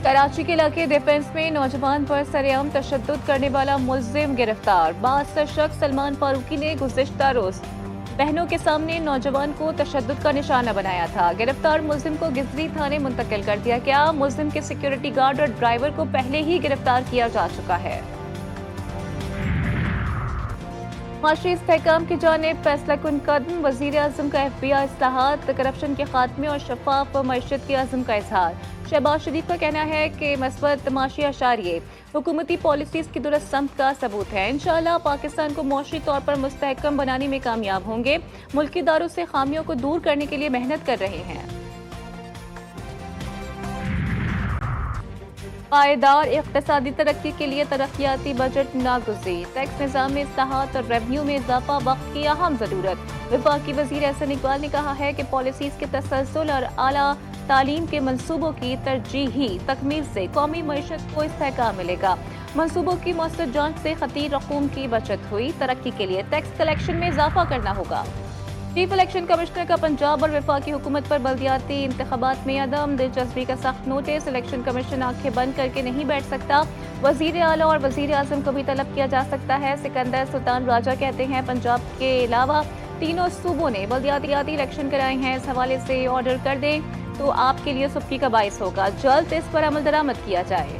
कराची के इलाके डिफेंस में नौजवान पर सरेआम तशद्दुद करने वाला मुलजिम गिरफ्तार। बासर शख्स सलमान फारूकी ने गुज़िश्ता रोज बहनों के सामने नौजवान को तशद्दुद का निशाना बनाया था। गिरफ्तार मुलजिम को गिजरी थाने मुंतकिल कर दिया गया। मुलजिम के सिक्योरिटी गार्ड और ड्राइवर को पहले ही गिरफ्तार किया जा चुका है। माशी इस्तेहकाम की जानिब फैसला कुन कदम। वज़ीर आज़म का FBI इस्लाहात, करप्शन के खात्मे और शफाफ मईशत के अज़्म का इजहार। शहबाज शरीफ का कहना है कि मस्बत माशी अशारिये हुकूमती पॉलिसीज की दुरुस्त समत का सबूत है। इंशाअल्लाह पाकिस्तान को मौशी तौर पर मुस्तहकम बनाने में कामयाब होंगे। मुल्की इदारों से खामियों को दूर करने के लिए मेहनत कर रहे हैं। पायदार इक़्तिसादी तरक्की के लिए तरक्याती बजट नागुज़ीर। टैक्स निज़ाम में इस्लाहात और रेवन्यू में इजाफा वक्त की अहम ज़रूरत। वफाकी वज़ीर एहसन इकबाल ने कहा है कि पॉलिसीज़ के तसलसल और आला तालीम के मंसूबों की तरजीही तकमील से कौमी मईशत को इस्तेहकाम मिलेगा। मंसूबों की मौसर जांच से खतीर रकूम की बचत हुई। तरक्की के लिए टैक्स कलेक्शन में इजाफा करना होगा। चीफ इलेक्शन कमिश्नर का पंजाब और वफाकी हुकूमत पर बल्दियाती इंतखाबात में अदम दिलचस्पी का सख्त नोटिस। इलेक्शन कमीशन आंखें बंद करके नहीं बैठ सकता। वजीर आला और वजीर आजम को भी तलब किया जा सकता है। सिकंदर सुल्तान राजा कहते हैं पंजाब के अलावा तीनों सूबों ने बल्दियाती इलेक्शन कराए हैं। इस हवाले से ऑर्डर कर दें तो आपके लिए सुबकी का बाइस होगा। जल्द इस पर अमल दरामद किया जाए।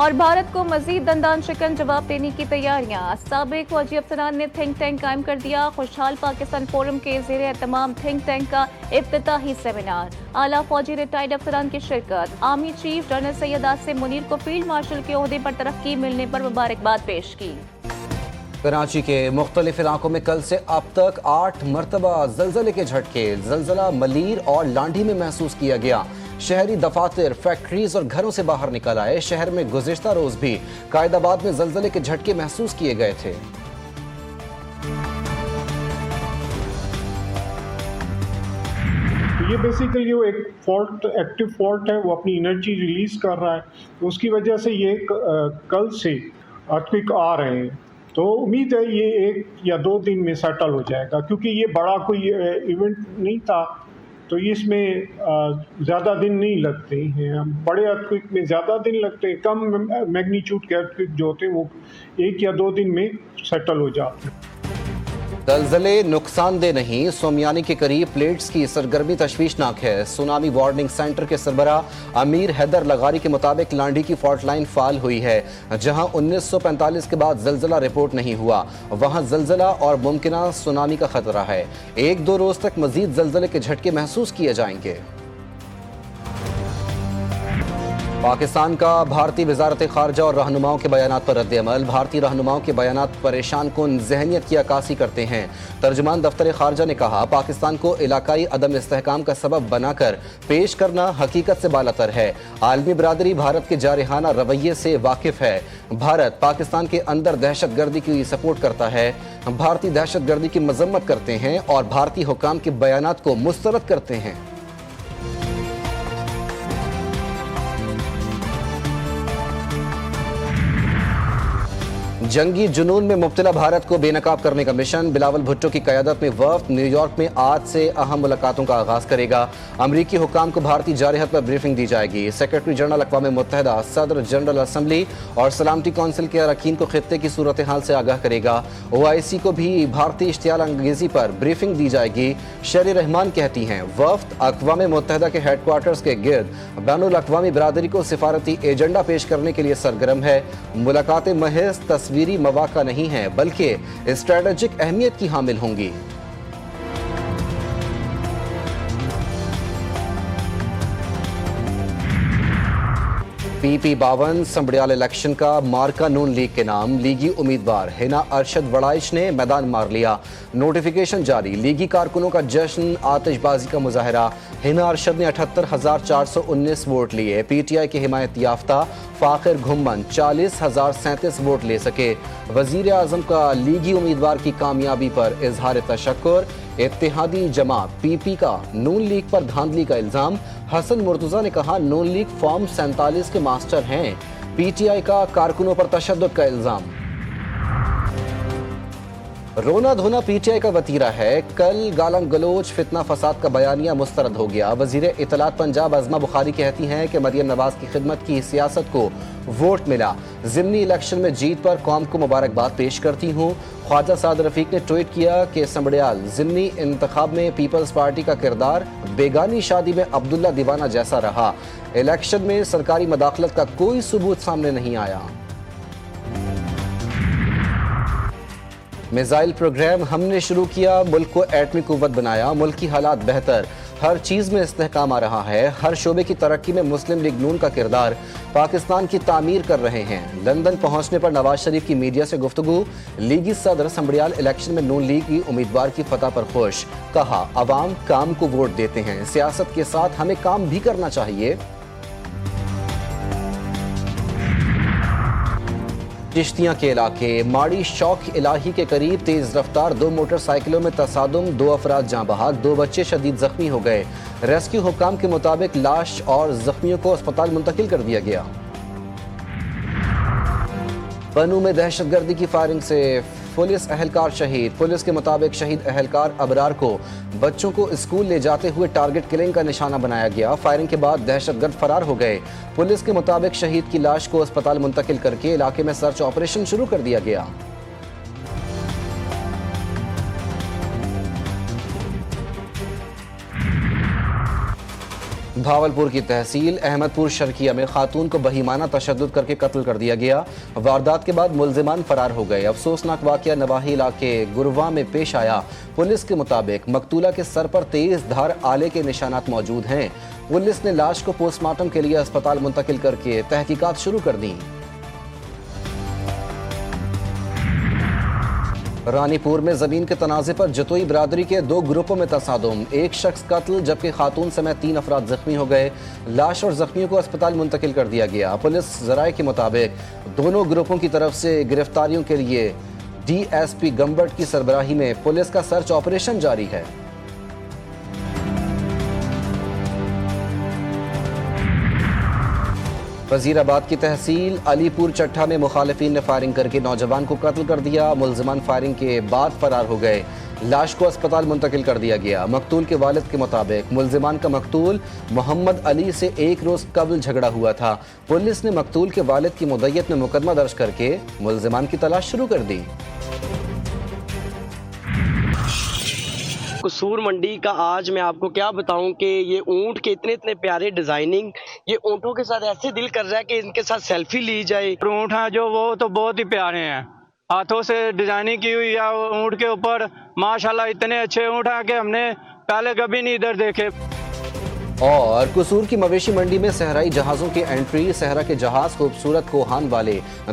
और भारत को मजीद दंदान शिकन जवाब देने की तैयारियां। साबिक फौजी अफसरान ने थिंक टैंक कायम कर दिया। खुशहाल पाकिस्तान फोरम के ज़ेर एहतमाम थिंक टैंक का इफ्तिताही सेमिनार। आला फौजी रिटायर्ड अफसरान की शिरकत। Army chief general Syed Asim Munir को फील्ड मार्शल के ओहदे पर तरक्की मिलने पर मुबारकबाद पेश की। कराची के मुख्तलिफ इलाकों में कल से अब तक 8 मरतबा जलजले के झटके। जलजला मलीर और लांढी में महसूस किया गया। शहरी दफातर, फैक्ट्रीज और घरों से बाहर निकल आए। शहर में गुज़िश्ता रोज भी कायदाबाद में जलजले के झटके महसूस किए गए थे। ये बेसिकली वो एक फॉल्ट, एक्टिव फॉल्ट है, वो अपनी एनर्जी रिलीज कर रहा है। तो उसकी वजह से ये कल से अर्थक्वेक आ रहे हैं। तो उम्मीद है ये 1 या 2 दिन में सेटल हो जाएगा, क्योंकि ये बड़ा कोई इवेंट नहीं था। तो इसमें ज़्यादा दिन नहीं लगते हैं। बड़े अर्थक्वेक में ज़्यादा दिन लगते हैं। कम मैग्नीट्यूड के अर्थक्वेक जो होते हैं वो 1 या 2 दिन में सेटल हो जाते हैं। जलजले नुकसानदेह नहीं। सोमियानी के करीब प्लेट्स की सरगर्मी तशवीशनाक है। सुनामी वार्निंग सेंटर के सरबराह अमीर हैदर लगारी के मुताबिक लांढी की फॉल्ट लाइन फाल हुई है। जहां 1945 के बाद जलजला रिपोर्ट नहीं हुआ, वहां जलजला और मुमकिना सुनामी का खतरा है। 1-2 रोज तक मजीद जलजले के झटके महसूस किए जाएंगे। पाकिस्तान का भारतीय वजारत खारजा और रहनुमाओं के बयानात पर रद्द-ए-अमल। भारतीय रहनुमाओं के बयानात परेशान कुन जहनियत की अक्कासी करते हैं। तर्जुमान दफ्तर खारजा ने कहा पाकिस्तान को इलाकाई अदम इस्तेहकाम का सबब बनाकर पेश करना हकीकत से बालातर है। आलमी बरादरी भारत के जारहाना रवैये से वाकिफ है। भारत पाकिस्तान के अंदर दहशत गर्दी की सपोर्ट करता है। भारतीय दहशत गर्दी की मजम्मत करते हैं और भारतीय हुकाम के बयानात को मुस्तरद करते हैं। जंगी जुनून में मुब्तला भारत को बेनकाब करने का मिशन। बिलावल भुट्टो की क़यादत में वफ़द न्यूयॉर्क में आज से अहम मुलाकातों का आगाज़ करेगा। अमरीकी हुकाम को भारतीय जारहत पर ब्रीफिंग दी जाएगी। सेक्रेटरी जनरल अक़वाम मुत्तहिदा, सदर जनरल असम्बली और सलामती कौंसिल के अरकान को खित्ते की सूरत हाल से आगाह करेगा। OIC को भी भारतीय इश्तियाल अंगेज़ी पर ब्रीफिंग दी जाएगी। शेर रहमान कहती हैं वफ़द अक़वाम मुत्तहिदा के हेडक्वार्टर्स के गिर्द बैनुल अक़वामी बरादरी को सिफारती एजेंडा पेश करने के लिए सरगर्म है। मुलाकातें महज तस्वीरी मौका नहीं है बल्कि स्ट्रेटेजिक अहमियत की हामिल होंगी। PP-52 संबड़ियाल इलेक्शन का मार्का नून लीग के नाम। लीगी उम्मीदवार हिना अरशद वड़ाइश ने मैदान मार लिया। नोटिफिकेशन जारी। लीगी कारकुनों का जश्न, आतिशबाजी का मुजाहरा। हिना अरशद ने 78,419 वोट लिए। PTI की हिमायत याफ्ता फाखिर घुम्मन 40,037 वोट ले सके। वजीर आजम का लीगी उम्मीदवार की कामयाबी पर इजहार तशक्कुर। इत्तेहादी जमात PP का नून लीग पर धांधली का इल्जाम। हसन मुर्तजा ने कहा नून लीग फॉर्म 47 के मास्टर हैं। PTI का कारकुनों पर तशद्दुद का इल्जाम। रोना धोना पीटीआई का वतीरा है। कल गालम गलोच फितना फसाद का बयानिया मुस्तरद हो गया। वजीर इत्तलात पंजाब अज़मा बुखारी कहती हैं कि मरियम नवाज की खिदमत की सियासत को वोट मिला। ज़िमनी इलेक्शन में जीत पर कौम को मुबारकबाद पेश करती हूँ। ख्वाजा साद रफीक ने ट्वीट किया कि संबड़ियाल ज़िमनी इंतखाब में पीपल्स पार्टी का किरदार बेगानी शादी में अब्दुल्ला दीवाना जैसा रहा। इलेक्शन में सरकारी मदाखलत का कोई सबूत सामने नहीं आया। मिसाइल प्रोग्राम हमने शुरू किया, मुल्क को एटमी कुव्वत बनाया, मुल्क की हालात बेहतर, हर चीज़ में इस्तेहकाम आ रहा है। हर शोबे की तरक्की में मुस्लिम लीग नून का किरदार, पाकिस्तान की तामीर कर रहे हैं। लंदन पहुंचने पर नवाज शरीफ की मीडिया से गुफ्तगू। लीगी सदर संबड़ियाल इलेक्शन में नून लीग की उम्मीदवार की फतह पर खुश। कहा, अवाम काम को वोट देते हैं, सियासत के साथ हमें काम भी करना चाहिए। चिश्तियां के इलाके माड़ी शौक इलाही के करीब तेज रफ्तार 2 मोटरसाइकिलों में तसादुम, 2 अफराद जाँ बहक, 2 बच्चे शदीद जख्मी हो गए। रेस्क्यू हुक्काम के मुताबिक लाश और जख्मियों को अस्पताल मुंतकिल कर दिया गया। बनू में दहशतगर्दी की फायरिंग से पुलिस एहलकार शहीद। पुलिस के मुताबिक शहीद एहलकार अबरार को बच्चों को स्कूल ले जाते हुए टारगेट किलिंग का निशाना बनाया गया। फायरिंग के बाद दहशतगर्द फरार हो गए। पुलिस के मुताबिक शहीद की लाश को अस्पताल मुंतकिल करके इलाके में सर्च ऑपरेशन शुरू कर दिया गया। भावलपुर की तहसील अहमदपुर शर्किया में खातून को बहीमाना तशद्दुद करके कत्ल कर दिया गया। वारदात के बाद मुल्जिमान फरार हो गए। अफसोसनाक वाकया नवाही इलाके गुरवा में पेश आया। पुलिस के मुताबिक मकतूला के सर पर तेज धार आले के निशानात मौजूद हैं। पुलिस ने लाश को पोस्टमार्टम के लिए अस्पताल मुंतकिल करके तहकीकात शुरू कर दी। रानीपुर में जमीन के तनाज़े पर जतोई बरादरी के 2 ग्रुपों में तसादुम, एक शख्स कत्ल जबकि खातून समेत 3 अफराद जख्मी हो गए। लाश और जख्मियों को अस्पताल मुंतकिल कर दिया गया। पुलिस ज़राए के मुताबिक दोनों ग्रुपों की तरफ से गिरफ्तारियों के लिए DSP गंबट की सरबराही में पुलिस का सर्च ऑपरेशन जारी है। वजीराबाद की तहसील अलीपुर चट्ठा में मुखालिफिन ने फायरिंग करके नौजवान को कत्ल कर दिया। मुल्जिमान फायरिंग के बाद फरार हो गए। लाश को अस्पताल मुंतकिल कर दिया गया। मकतूल के वालिद के मुताबिक मुल्जिमान का मकतूल मोहम्मद अली से 1 रोज कबल झगड़ा हुआ था। पुलिस ने मकतूल के वालिद की मुद्दत में मुकदमा दर्ज करके मुल्जिमान की तलाश शुरू कर दी। कसूर मंडी का आज मैं आपको क्या बताऊं कि ये ऊंट के इतने प्यारे डिजाइनिंग, ये ऊंटों के साथ ऐसे दिल कर रहा है कि इनके साथ सेल्फी ली जाए। ऊंट हैं जो वो तो बहुत ही प्यारे हैं, हाथों से डिजाइनिंग की हुई है ऊंट के ऊपर। माशाल्लाह इतने अच्छे ऊंट हैं कि हमने पहले कभी नहीं इधर देखे। और कसूर की मवेशी मंडी में सहराई जहाज़ों की एंट्री। सहरा के जहाज़ खूबसूरत कोहान वाले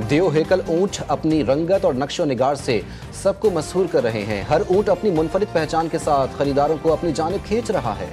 देव हेकल ऊंट अपनी रंगत और नक्शो निगार से सबको मशहूर कर रहे हैं। हर ऊंट अपनी मुनफरिद पहचान के साथ खरीदारों को अपनी जानिब खींच रहा है।